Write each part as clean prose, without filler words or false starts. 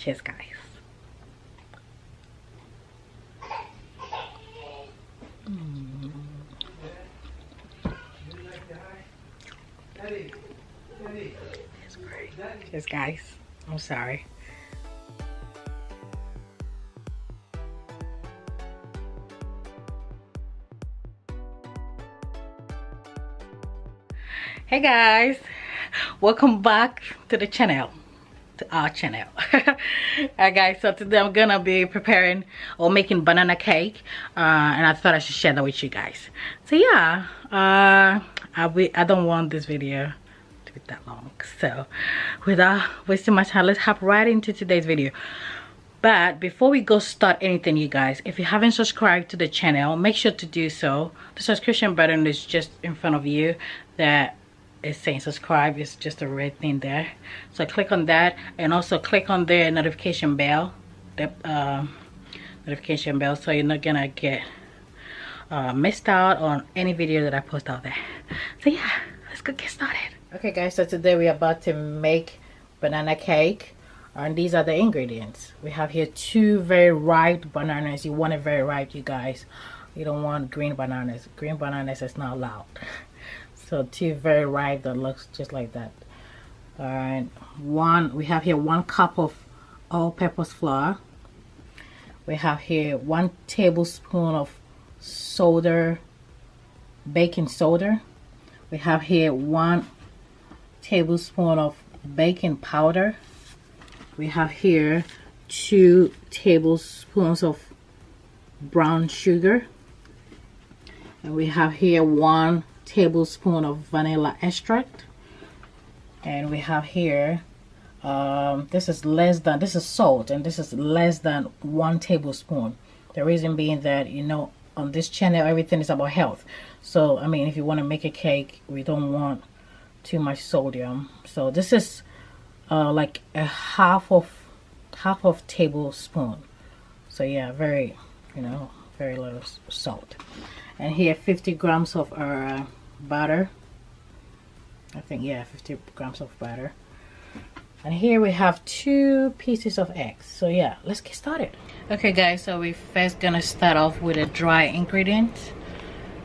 Cheers, guys. Cheers, guys. I'm sorry. Hey guys, welcome back to the channel, to our channel. Alright guys, so today I'm gonna be preparing or making banana cake, and I thought I should share that with you guys. So yeah, I don't want this video to be that long, so without wasting my time, let's hop right into today's video. But before we go start anything, you guys, if you haven't subscribed to the channel, make sure to do so. The subscription button is just in front of you. That is saying subscribe. It's just a red thing there, so click on that, and also click on the notification bell, the notification bell, so you're not gonna get missed out on any video that I post out there. So yeah, let's go get started. Okay guys, so today we're about to make banana cake, and these are the ingredients. We have here 2 very ripe bananas. You want it very ripe, you guys. You don't want green bananas. Green bananas is not allowed. So 2 very ripe that looks just like that. Alright, we have here 1 cup of all-purpose flour. We have here 1 tablespoon of baking soda. We have here 1 tablespoon of baking powder. We have here 2 tablespoons of brown sugar, and we have here 1 tablespoon of vanilla extract, and we have here this is salt, and this is less than 1 tablespoon. The reason being that, you know, on this channel everything is about health. So I mean, if you want to make a cake, we don't want too much sodium. So this is like a half of tablespoon. So yeah, very, you know, very little salt. And here 50 grams of butter. I think, yeah, 50 grams of butter. And here we have 2 pieces of eggs. So yeah, let's get started. Okay guys, so we first gonna start off with the dry ingredients.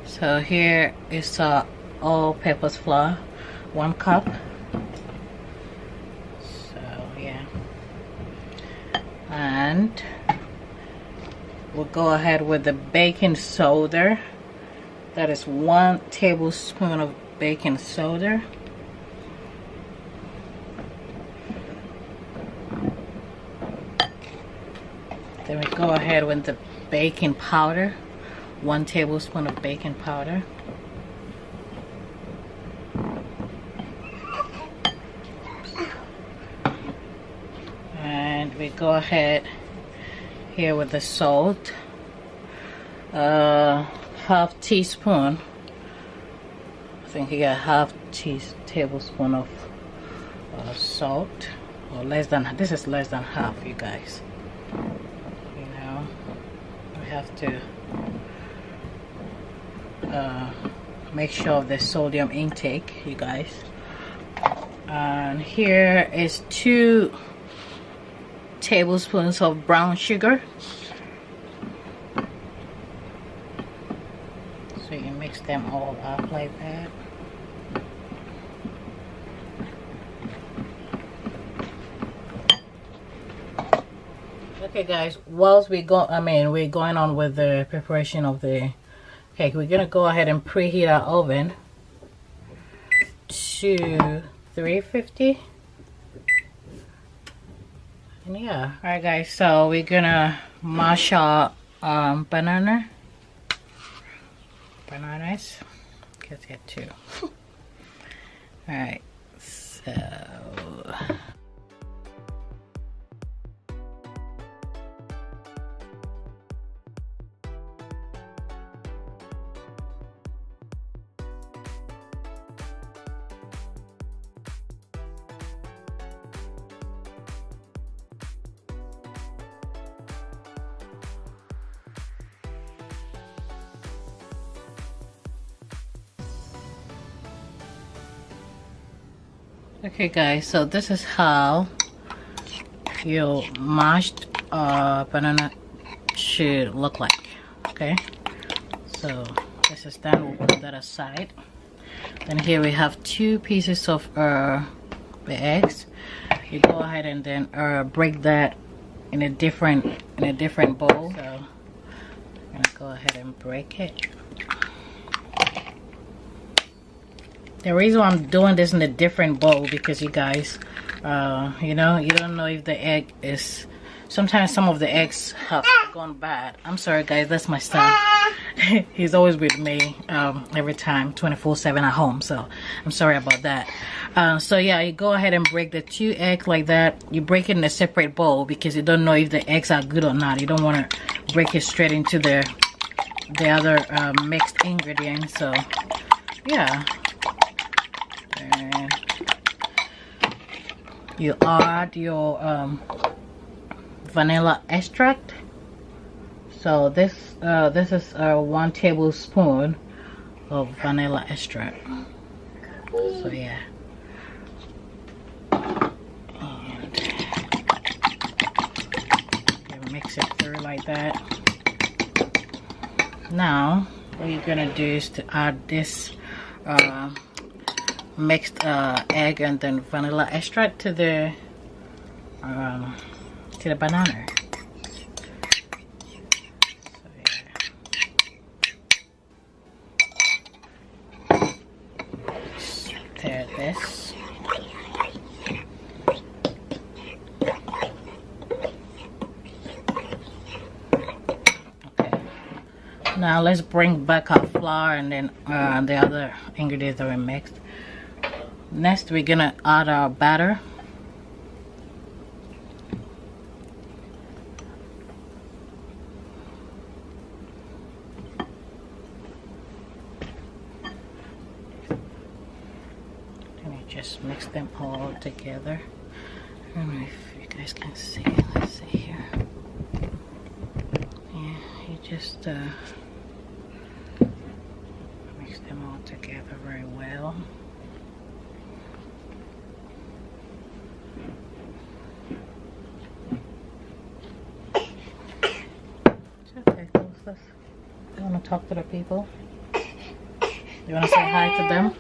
So here is all-purpose flour, 1 cup. So yeah, and we'll go ahead with the baking soda. That is 1 tablespoon of baking soda. Then we go ahead with the baking powder, 1 tablespoon of baking powder. And we go ahead here with the salt, half teaspoon. I think you got half tablespoon of salt, or less than. This is less than half, you guys. You know, we have to make sure of the sodium intake, you guys. And here is 2 tablespoons of brown sugar. So you mix them all up like that. Okay guys, whilst we're going on with the preparation of the cake, we're gonna go ahead and preheat our oven to 350. And yeah, alright guys, so we're gonna mash our bananas. Let's get 2. Alright, so okay guys, so this is how your mashed banana should look like. Okay, so this is done. We'll put that aside. Then here we have 2 pieces of the eggs. You go ahead and then break that in a different bowl. So I'm gonna go ahead and break it. The reason why I'm doing this in a different bowl, because you guys, you know, you don't know if the egg is, sometimes some of the eggs have gone bad. I'm sorry guys, that's my son. He's always with me every time, 24/7 at home, so I'm sorry about that. So yeah, you go ahead and break the 2 eggs like that. You break it in a separate bowl because you don't know if the eggs are good or not. You don't want to break it straight into the other mixed ingredients. So yeah. And you add your vanilla extract. So this is 1 tablespoon of vanilla extract. So yeah, and you mix it through like that. Now what you're gonna do is to add this mixed egg and then vanilla extract to the banana. So, yeah. Stir this. Okay. Now let's bring back our flour and then the other ingredients that we mixed. Next, we're gonna add our batter. And you just mix them all together. I don't know if you guys can see. Let's see here. Yeah, you just mix them all together very well. You want to talk to the people? You want to say hi to them?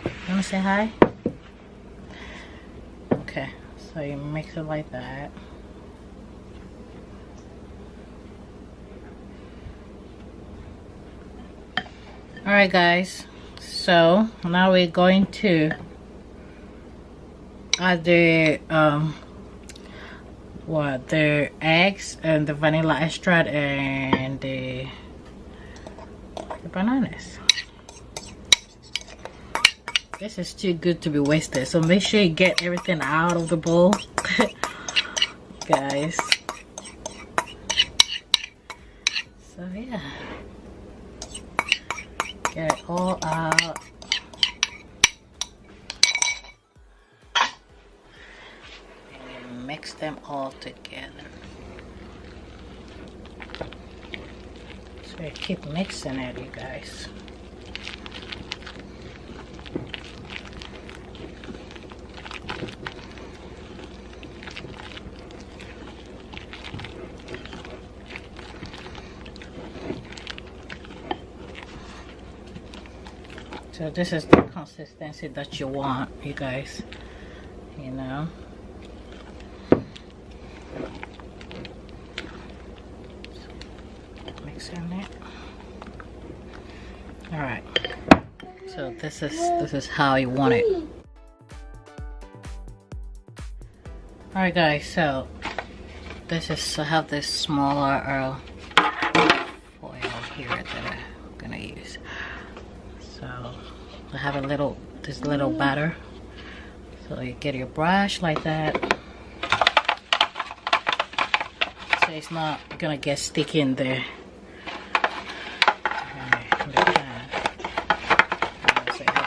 You want to say hi? Okay, so you mix it like that. Alright guys, so now we're going to add the the eggs and the vanilla extract and the bananas. This is too good to be wasted, so make sure you get everything out of the bowl. Guys, so yeah, get it all out. Mix them all together. So you keep mixing it, you guys. So this is the consistency that you want, you guys, you know. It. All right, so this is how you want it. All right guys, so this is, I have this smaller foil here that I'm gonna use. So I have this little batter, so you get your brush like that, so it's not gonna get sticky in there.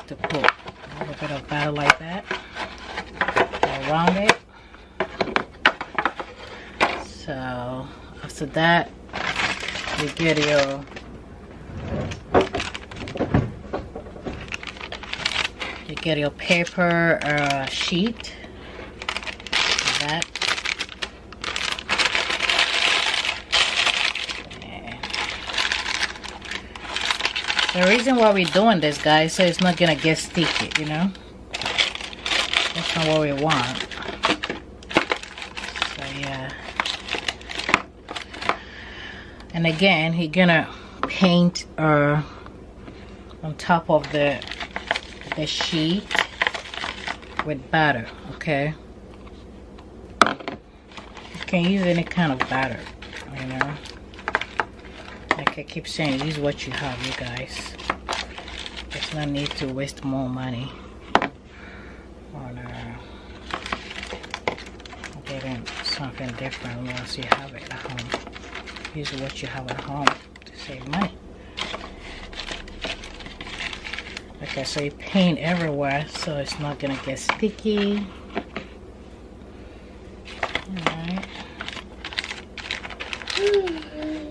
To put a little bit of batter like that around it. So after that, you get your paper sheet. that. The reason why we're doing this, guys, so it's not gonna get sticky, you know. That's not what we want. So yeah. And again, he's gonna paint on top of the sheet with batter. Okay. You can use any kind of batter, you know. Like I keep saying, use what you have, you guys. There's no need to waste more money on getting something different once you have it at home. Use what you have at home to save money. Okay, so you paint everywhere so it's not gonna get sticky. Alright.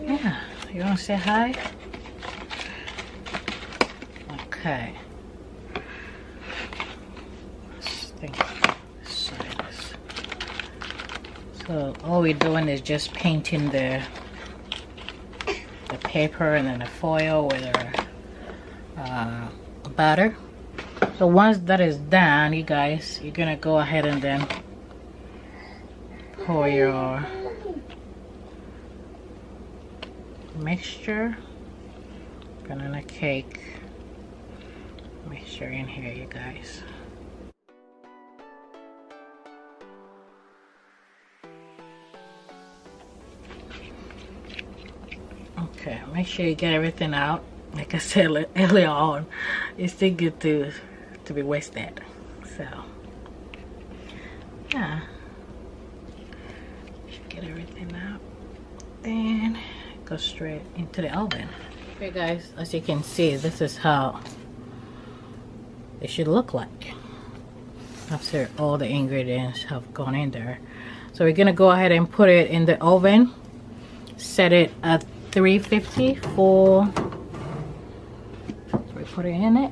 Yeah, you wanna say hi? Okay. Let's think. So all we're doing is just painting the paper and then the foil with our batter. So once that is done, you guys, you're gonna go ahead and then pour your mixture, banana cake mixture in here, you guys. Okay, make sure you get everything out. Like I said earlier on, it's still good to be wasted. So yeah, get everything out, then go straight into the oven. Okay guys, as you can see, this is how it should look like after all the ingredients have gone in there. So we're gonna go ahead and put it in the oven, set it at 350 for, so we put it in it.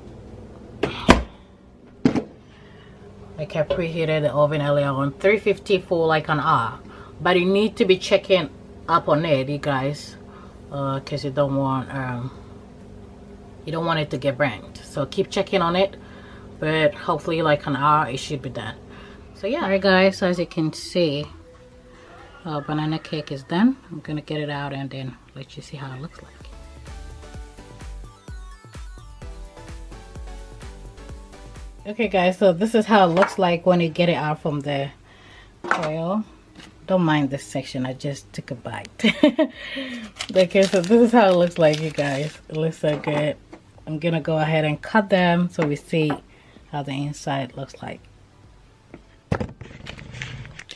Like I preheated the oven earlier on 350 for like an hour, but you need to be checking up on it, you guys, because you don't want it to get burnt. So keep checking on it, but hopefully like an hour it should be done. So yeah. Alright guys, so as you can see, banana cake is done. I'm gonna get it out and then let you see how it looks like. Okay guys, so this is how it looks like when you get it out from the oil. Don't mind this section, I just took a bite. Okay, so this is how it looks like, you guys. It looks so good. I'm gonna go ahead and cut them so we see how the inside looks like.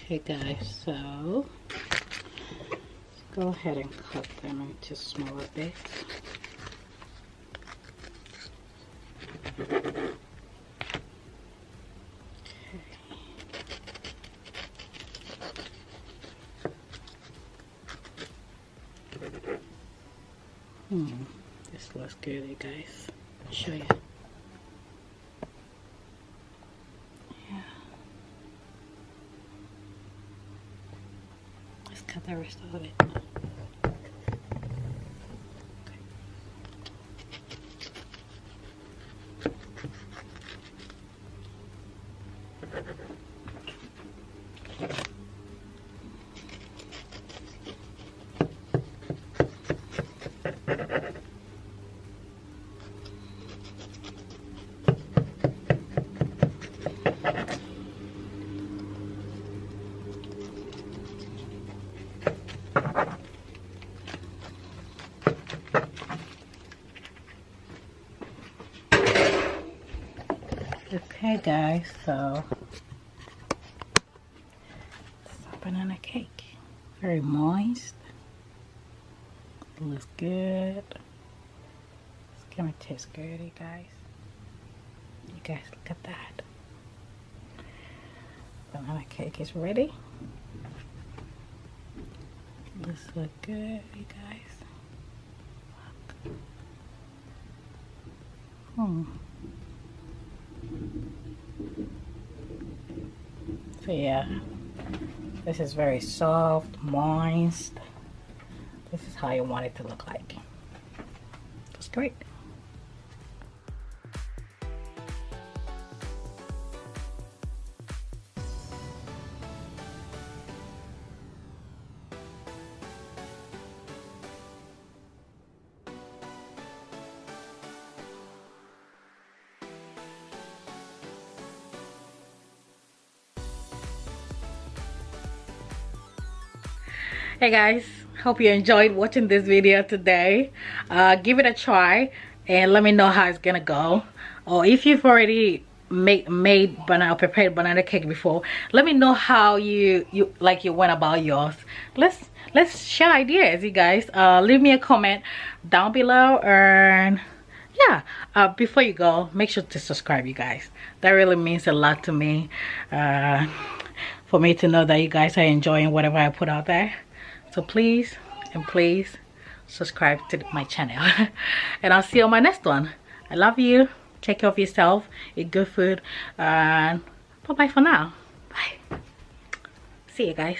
Okay guys, so let's go ahead and cut them into smaller bits. This looks good, you guys. I'll show you. Yeah. Let's cut the rest of it. Okay guys, so it's a banana cake. Very moist. It looks good. It's gonna taste good, you guys. You guys look at that. Banana cake is ready. This looks good, you guys. Look. So yeah, This is very soft, moist. This is how you want it to look like. That's great. Hey guys, hope you enjoyed watching this video today. Give it a try and let me know how it's gonna go. Or if you've already made banana, prepared banana cake before, let me know how you went about yours. Let's share ideas, you guys. Leave me a comment down below, and yeah, before you go, make sure to subscribe, you guys. That really means a lot to me, for me to know that you guys are enjoying whatever I put out there. So please subscribe to my channel. And I'll see you on my next one. I love you. Take care of yourself. Eat good food. And bye bye for now. Bye. See you guys.